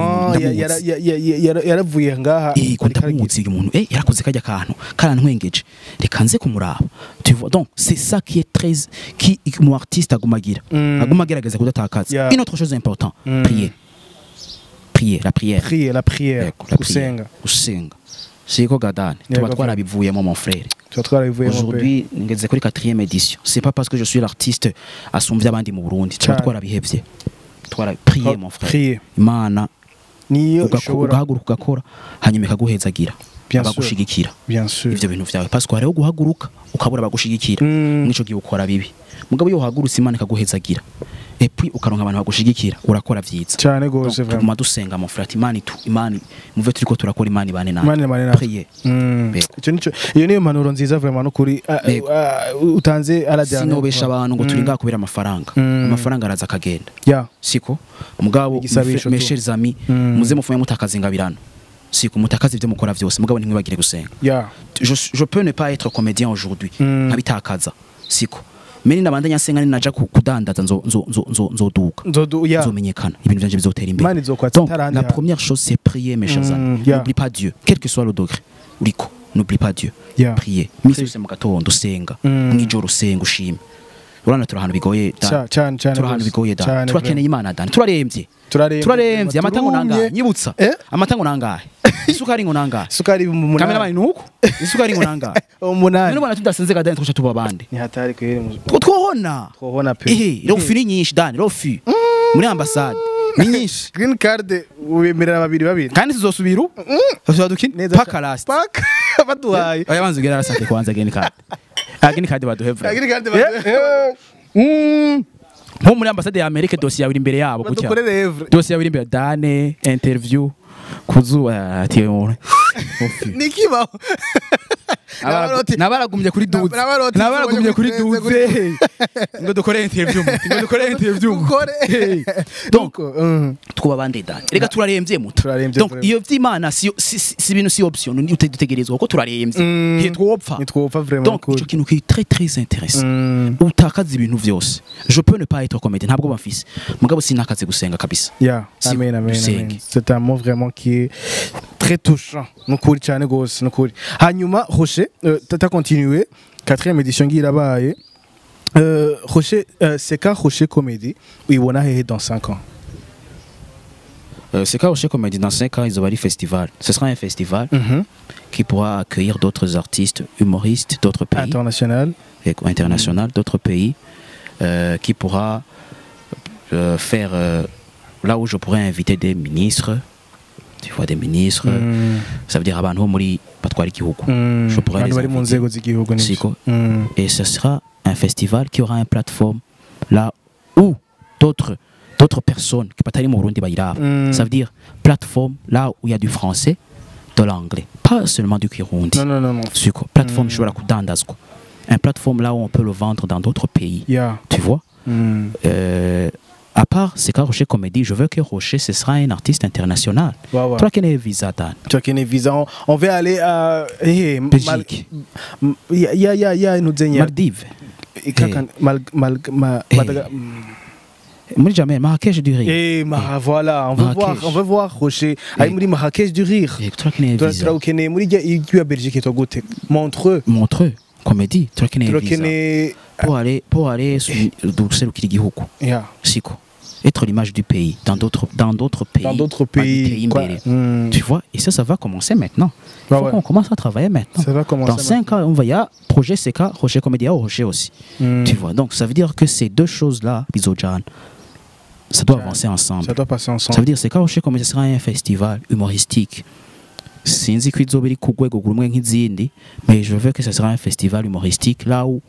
yaravuye ngaha.
Kontamuzi uyu muntu yarakoze kajya kantu karantwengeje. Reka nze kumuraba. Tu vois, donc c'est ça qui est très mon artiste agumagira agerageza kudatakaza. Une autre chose importante, prier, la prière.
Gusenga.
siko gadane tuba twarabivuyemo mon frère. Aujourd'hui ngeze kuri 4e édition. C'est pas parce que je suis l'artiste asumvye abandi mu Burundi tuba twarabihevye. Twaraprier mon frère. Imana niyo ugahaguruka ugakora hanyuma ikaguhezagira abagushigikira ivyo bintu vyawe parce que hariho guhaguruka ukabura abagushigikira mwico gihe ukora bibi mugabo iyo uhagurutse Imana ikaguhezagira et puis ukaronka abantu bagushigikira urakora vyiza
cyane gose
vraiment tuma dusenga mon frère Imana muve turiko turakora Imana ibane nawe prier
ico nico iyo niyo manuro nziza vraiment no kuri utanze arajyana
sinobesha abantu ngo turi ngakubira amafaranga araza akagenda siko mugabo mes chers amis muze mufume mutakazingabirana siko mutakazi ivyo mukora vyose mugabo ntimwibagire gusenga je peux ne pas être comédien aujourd'hui nkabitakaza siko meni nabandanya nsenga ni naja kudandaza nzoduka nzomenyekana ibintu byanje bizotera imbere. Donc la première chose c'est prier mes chers amis. N'oublie pas Dieu quel que soit le degré uriko n'oublie pas Dieu prier misi mu gatondo usenga mwijoro usenga ushime urana turahantu bigoye turahantu bigoye turakeneye Imana dani turaremvye amatango nangahe nyibutsa amatango nangahe isukari ngo nangahe
isukari mu
kamera bani nuko isukari ngo nangahe
umunani
none bana tudasenze gadani twasha tuba bande
ni hatari kwere
twohona pe rofi ni nyinshi dani rofi muri ambassade ni nyinshi
green card ubemerera babiri
kandi tuzosubiru tuzadukine paka last
paka baduhaye
ayabanze ugera arasake kwanza green card baduhevra nko muri ambassade ya Amerika dossier yawe imbere yabo gutya dossier yawe imbere dane interview kuzuba ati
nikibaho
nabaragumye kuri duze ngo dukore interview donc twuba bande dane rega turaremvye muto donc iyo vy'Imana si ibintu si option utegerezwa ko turaremvye
hitwopfa vraiment
donc ico kintu qui est très très intéressant utakaza ibintu vyose je peux ne pas être comédien ntabwo bafise mugabo sinakaze gusenga kabisa
amen c'est un mot vraiment qui est très touchant nukuri cyane gose nukuri hanyuma Rocher tata continuer 4e édition ngirabaye Rocher c'est quand Rocher Comédie uyibona hehe dans 5 ans
c'est quand Rocher Comédie dans 5 ans ils auront un festival ce sera un festival qui pourra accueillir d'autres artistes humoristes d'autres pays
international
d'autres pays qui pourra faire là où je pourrais inviter des ministres. Tu vois des ministres, ça veut dire abantu ho muri batwara igihugu. Je pourrais les inviter. Et ce sera un festival qui aura une plateforme là où d'autres personnes qui patari mu Burundi bayiraba. Ça veut dire plateforme là où il y a du français, de l'anglais, pas seulement du kirundi.
Non.
Siko plateforme shobora kudandazwa. Un plateforme là où on peut le vendre dans d'autres pays. Tu vois? À part c'est quand Rocher Comédie, je veux que Rocher ce sera un artiste international. Toi qui es visa Dan.
Toi qui es visa, on va aller à
Belgique.
Il y a nous
Maldives. Jamais Marrakech du rire.
Et voilà, on veut voir Rocher. Aïe muri Marrakech du rire.
Toi qui es visa.
Toi qui es muri ya Belgique toi goûter. Montreux
Comédie. Toi qui es visa. Pour aller sur le igihugu. Siko. Être l'image du pays dans d'autres pays tu vois, et ça va commencer maintenant. Il faut qu'on commence à travailler maintenant.
Ça va commencer
dans 5 ans on va y a projet CK Rocher Comédie au Rocher aussi. Tu vois, donc ça veut dire que ces deux choses là Bizojan ça doit avancer ensemble.
Ça doit passer ensemble.
Ça veut dire CK Rocher Comédie sera un festival humoristique. Sinzi ko izobiri ku rwego rumwe nk'izindi, mais je veux que ce sera un festival humoristique là où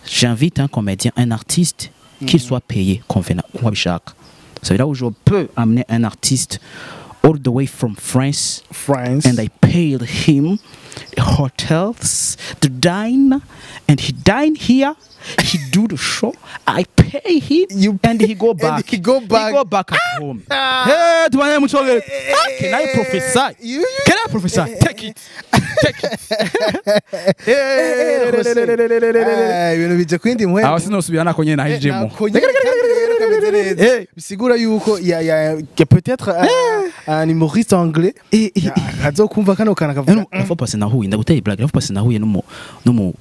j'invite un comédien, un artiste qu'il soit payé convenablement. Ça veut dire où je peux amener un artiste all the way from France. And I paid him hotels to dine, and he dine here. He do the show. I pay him, and he go back.
He go back
at home. Hey, can I prophesy? Can I prophesy? Take it.
Bisigura yuko ya peut-être un humoriste anglais azokumva kano kana kavuga
faut passer nahuye ndaguteye blague faut passer nahuye no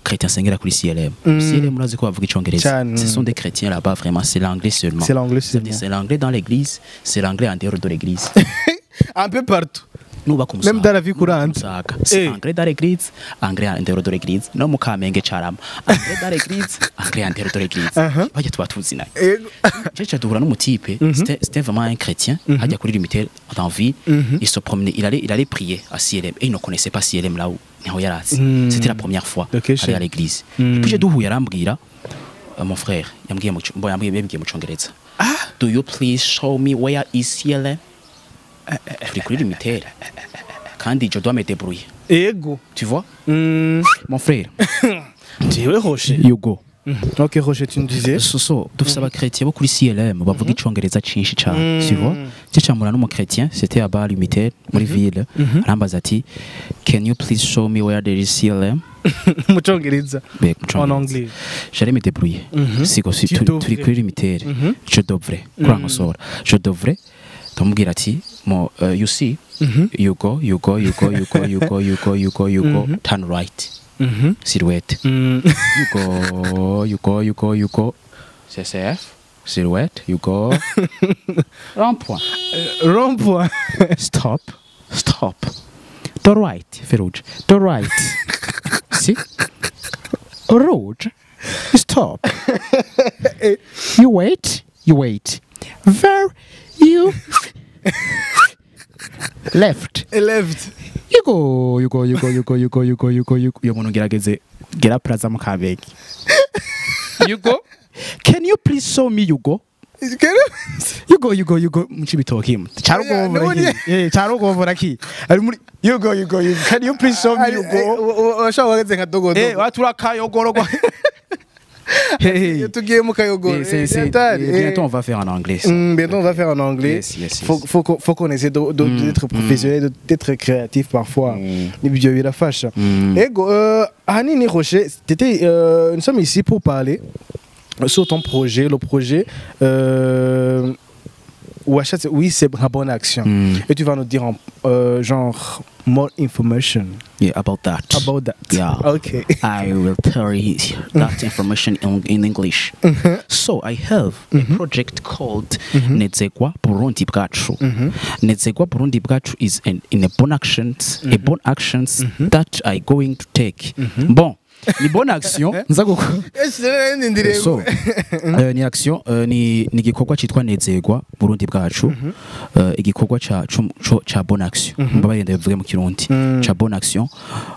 chrétien sengera kuri CLM CLM urazi ko bavuga icongereza ce sont des chrétiens là-bas vraiment c'est l'anglais seulement c'est l'anglais dans l'église c'est l'anglais en dehors de l'église
un peu partout
nubaka umusaga
même dans la vie courante
c'est anglais dans l'église anglais en dehors de l'église no mu Kamenge carama anglais dans l'église anglais en dehors de l'église bajya tuba tuzina cece duhura n'umutipe c'était vraiment un chrétien hajya kuri limiter dans vie il se promenait il allait prier à CLM et il ne connaissait pas CLM là où c'était la première fois aller à l'église et puis j'ai duhuye arambwira mon frère yambwiye mu Congereza do you please show me where is CLM turi kuri limiter kandi je dois me débrouiller
ego
tu vois mon frère
jewe Rocher
you go
ok Rocher tu me disais
so dufise abakretien bo kuri CLM bavuga icongereza cinshi cyane tu vois cyamura n'umu chrétien c'était à Bar Limiter muri ville arambaza ati can you please show me where there is CLM
mu Congereza en anglais
j'allais me débrouiller siko turi kuri limiter je devrais kurangosora je devrais tomubwira ati mo you see you go turn right silhouette you go CCF silhouette you go rond-point stop the right Ferouj the right see road stop you wait where you left you go yo muntu ngerageze gera plaza mu Kamenge you go can you please show me you go mu Cibitoke carugomvura ki ari muri you go can you please show me you go
washaka wageze nka dogodo
watura kayogorogwa
tugiye mu kayogoro
bientôt on va faire en anglais
yes. Faut qu'on essaie d'être professionnel d'être créatif parfois nibyo birafasha ego ahanini Rocher nous sommes ici pour parler sur ton projet le projet oui c'est une bonne action et tu vas nous dire genre more information
about that
yeah okay
I will tell you that information in English so I have a project called Nezegwa Burundi Bwacu Nezegwa Burundi Bwacu is in a bon actions that I going to take bon ni bonne action nza gukora so ni action ni gikorwa citwa Nezegwa Burundi Bwacu igikorwa ca bonne action mbabaye ndavuge mu Kirundi ca bonne action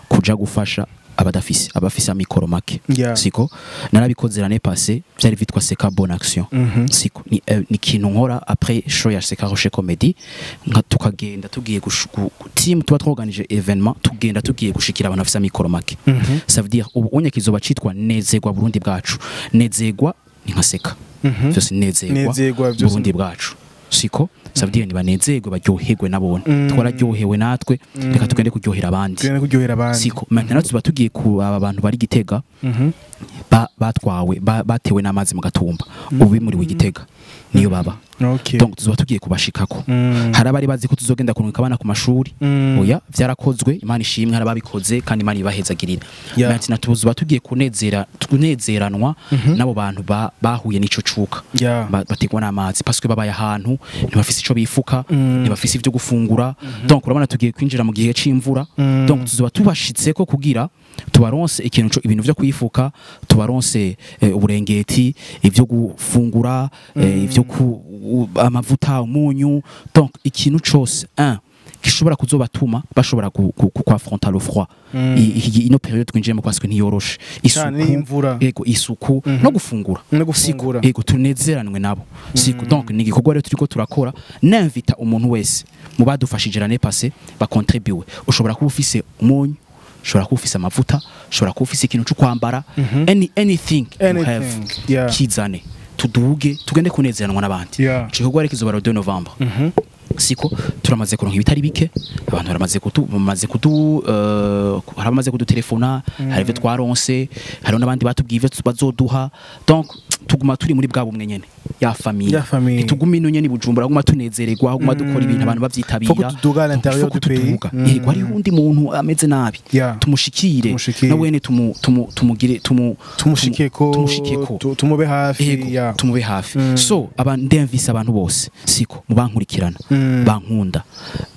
kuja gufasha abafise amikoro make siko narabikoze l'année passée byari vitwa Seka bonne action siko ni kintu nkora après show ya Seka Rocher Comedy nka tukagenda tugiye team tuba tworganije événement tugenda tugiye gushikira abantu bafise amikoro make ça veut dire ubu onye kizoba citwa Nezegwa Burundi Bwacu Nezegwa ni nka Seka byose Nezegwa Burundi Bwacu siko ça veut dire ni banezegwe baryoherwe nabone twararyohewe natwe reka tugende kuryohera abandi siko maintenant tuba tugiye ku abantu bari Gitega batwawe batewe n'amazi mu Gatumba ubi muri Gitega niyo baba donc tuzoba tugiye kubashikako hari abari bazi ko tuzogenda kunuka abana ku mashuri oya byarakozwe Imana ishimwe hari ababikoze kandi Imana ibahezagirira maintenant tuzoba tugiye kunezeranwa nabo bantu bahuye n'ico cuka bategwa n'amazi parce que babaye ahantu ntibafise ico bifuka ntibafise ivyo gufungura donc urabona tugiye kwinjira mu gihe c'imvura donc tuzoba tubashitseko kugira tubaronse ibintu vyo kwifuka tubaronse uburengeti ivyo gufungura ivyo amavuta umunyu donc ikintu cyose gishobora kuzobatuma bashobora kuaffronter le froid ino periode twinjiyemo parce que ntiyoroshe isuku no gufungura yego tunezeranwe nabo siko donc ni gikorwa rero turiko turakora n'invita umuntu wese mu badufashije l'année passée ba contribuer ushobora kuba ufise umunyu ushobora kuba ufise amavuta ushobora kuba ufise ikintu cyo kwambara anything you have kizane tuduge tugende kunezeranwa n'abandi igikorwa rero kizoba le 2 Novembre siko turamaze kuronka ibitari bike abantu baramaze kudutelefona hari ivyo twaronse hari n'abandi batubwiye ivyo bazoduha donc tuguma turi muri bwa bumwe nyene ya famille
Ya famille.
ntituguma ino nyene Bujumbura guma tunezererwa guma dukora ibintu abantu bavyitabira
Faut que tuduga à l'intérieur du pays.
yego ari undi muntu ameze nabi
Yeah.
tumushikire na wene tumugire
tumushikeko tumube hafi
yego
yeah.
tumube hafi so ndemvise abantu bose siko mubankurikirana bankunda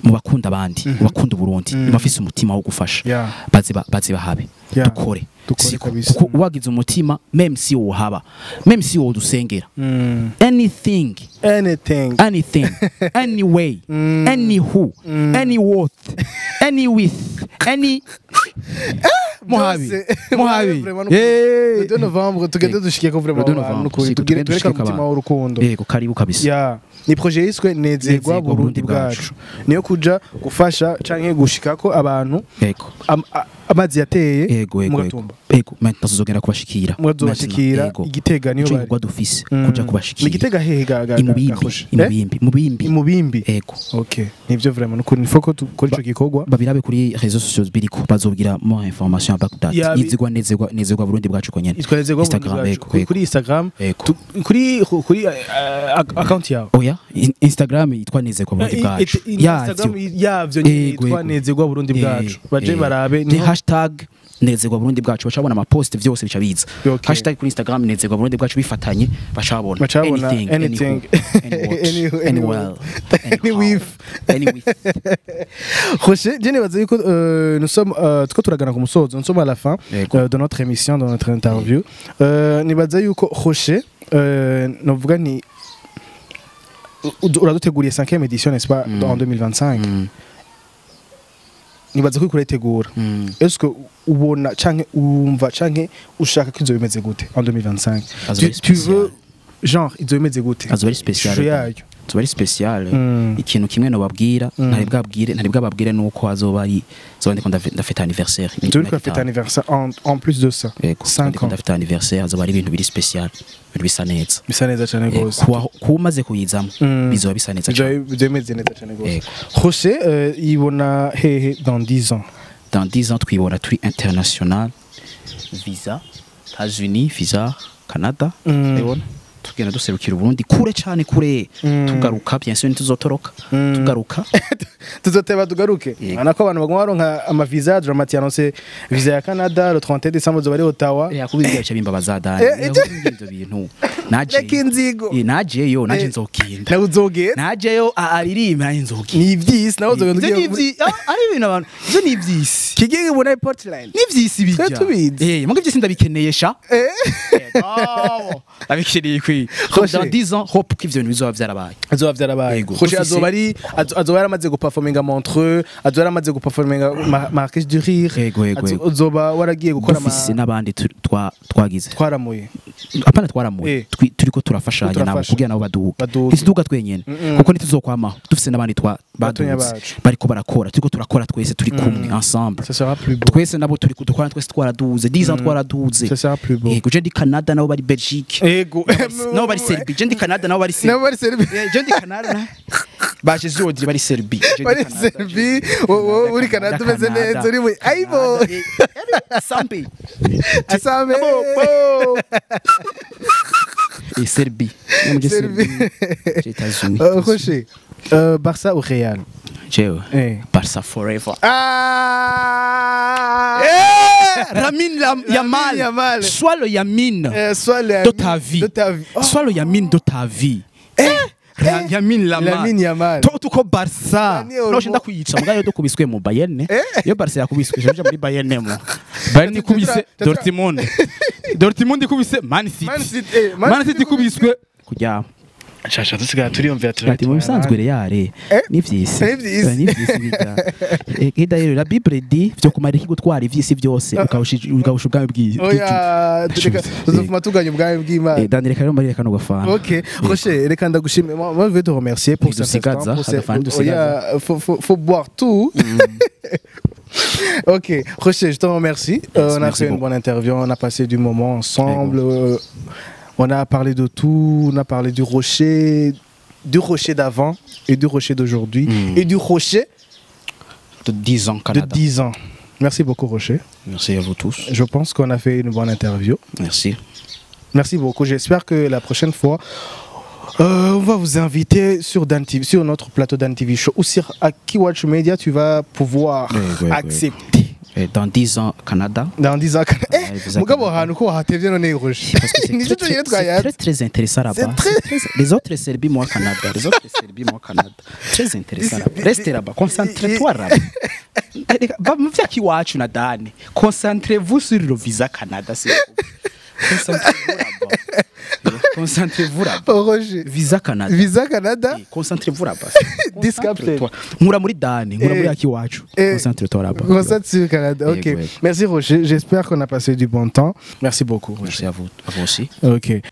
mubakunda abandi mubakunda Burundi mubafise umutima wo gufasha
Yeah.
baze bahabe
Yeah.
dukore siko
kabisa.
kuko wagize umutima même si wohaba même si wodusengera anything anyway anywho any worth any with any Mohabi
le 2 novembre tugende dushikeko vraiment tugende umutima w'urukundo
yego karibu kabisa
yeah. Ni projet yiswe Nezerwa Burundi bwacu niyo kuja gufasha canke gushikako abantu
yego
amazi yateye
yego
mugatumba
yego maintenant tuzogenda kubashikira
muzobashikira Igitega niyo
bari ko dufise kuja kubashikira
Igitega hehe imubimbi
yego
okay nivyo vraiment nuko ni foko tukora ico gikorwa
babirabe kuri réseaux sociaux biriko bazobwira mo information about that Nezerwa Burundi bwacu ko nyene
Instagram kuri Instagram kuri account yawe
oya Instagram yitwa Nezerwa Burundi bwacu
Instagram yavyo yitwa Nezerwa Burundi bwacu baje barabe
ni hashtag Nezerwa Burundi bwacu bacabona ama post vyose bica biza hashtag kuri Instagram Nezerwa Burundi bwacu bifatanye bacabona anything
Rocher je nebaza yuko nous sommes tuko turagana ku musozo nous sommes à la fin de notre émission dans notre interview nebaza yuko Rocher novuga ni uraduteguriye 5e édition n'est-ce pas en 2025 nibaza ko kuretegura est-ce que ubona canke umva canke ushaka ko izo bimeze gute en 2025 tu veux genre izo bimeze gute
azo bari spécial tuba ari spécial ikintu kimwe no babwira ntari bwababwire nuko azoba ari ndiko ndafeta anniversaire
ndiko ndafeta anniversaire en plus de ça 5 ans
ndafeta anniversaire azoba ari ibintu biri spécial bisa neza
cyane gose
kumaze kuyizamo bizoba bisa neza cyane
bimeze neza cyane gose José ibona hehe dans 10 ans
dans 10 ans twibona turi international visa États-Unis visa Canada ebona tugenda duserukira Burundi kure cyane kure tugaruka bien sûr ntuzotoroka tugaruka
tuzoteba tugaruke anako abantu bagomba baronka ama visa Dramati annonce visa ya Canada le 31 décembre zo bari Ottawa
yakubizira cyo bimba bazadani ibyo bintu najeyo naje nzokinda
na uzogenda
najeyo aririmba nzokinda
ni ivyisi nawe uzogenda
ari ibintu abantu byo ni ivyisi
kigenge bona Portland
ni ivyisi bijya mugo ivyisi ndabikeneye sha abikeneye kwi dans 10 ans hope ko ivyo bintu bizoba vyarabaye
Roger azoba yaramaze guperforminga Montreux azoba yaramaze guperforminga Marrakech du Rire azoba waragiye gukora
dufise n'abandi twagize
twaramuye
apana twaramuye turiko turafashanya nabo kugira nabo baduga twenyene kuko nituzokwama dufise n'abandi baduze bariko barakora turiko turakora twese turi kumwe ensemble twese nabo turiko dukora twese twaraduze 10 ans twaraduze yego je ndi Canada nabo bari Belgique
yego
nabo bari Serbie je ndi Canada nabo bari Serbie je ndi Canada baje zodi bari Serbie
uri Canada umeze neza uri mu aibo
Sampe et Serbie États-Unis
Rocher Barça ou Real
Barça forever Lamine Yamal soit le Yamin de ta vie soit le Yamin de ta vie Lamine Yamal tuko Barça no shinda kuyica mugayo dukubiswe mu Bayern iyo Barça yakubiswe je muri Bayern mo Bayern ikubise Dortmund ikubise Man City ikubiswe kujya
Shasha dusigaye turiyumvira
turati mu bisanzwe Real ni vyisi biga ida rero la Bible dit byo kumara iki gutwara ivyisi byose ukawusha ubwawe bwiye
oya tuzofuma tuganya ubwawe bw'Imana
Daniel rero mbari reka no gafana
OK Rocher reka ndagushimira moi je vais te remercier pour cette faut boire tout OK Rocher je te remercie on a fait une bonne interview on a passé du moment ensemble on a parlé de tout, on a parlé du rocher d'avant et du rocher d'aujourd'hui et du rocher
de 10 ans Canada.
De 10 ans. Merci beaucoup Rocher.
Merci à vous tous.
Je pense qu'on a fait une bonne interview.
Merci.
Merci beaucoup. J'espère que la prochaine fois, on va vous inviter sur notre plateau Dan TV Show ou sur Akiwatch Media. Tu vas pouvoir accepter.
Et dans 10 ans, Canada.
Dans 10 ans, Canada.
Parce que c'est très intéressant là-bas. Les autres Serbies, moi, Canada. Les autres Serbies, moi, Canada. Très intéressant là-bas. Restez là-bas. Concentrez-toi là-bas. Concentrez-vous sur le visa Canada. Concentrez-vous là-bas. Concentrez-vous là-bas.
Roger.
Visa Canada.
Visa Canada.
Concentrez-vous là-bas.
Discapté.
Moura muri Dani. Moura muri Akiwachu. Concentrez-toi là-bas.
Concentrez-vous Canada. Ok. Merci Roger. J'espère qu'on a passé du bon temps. Merci beaucoup.
Merci à vous. À vous aussi.
Ok.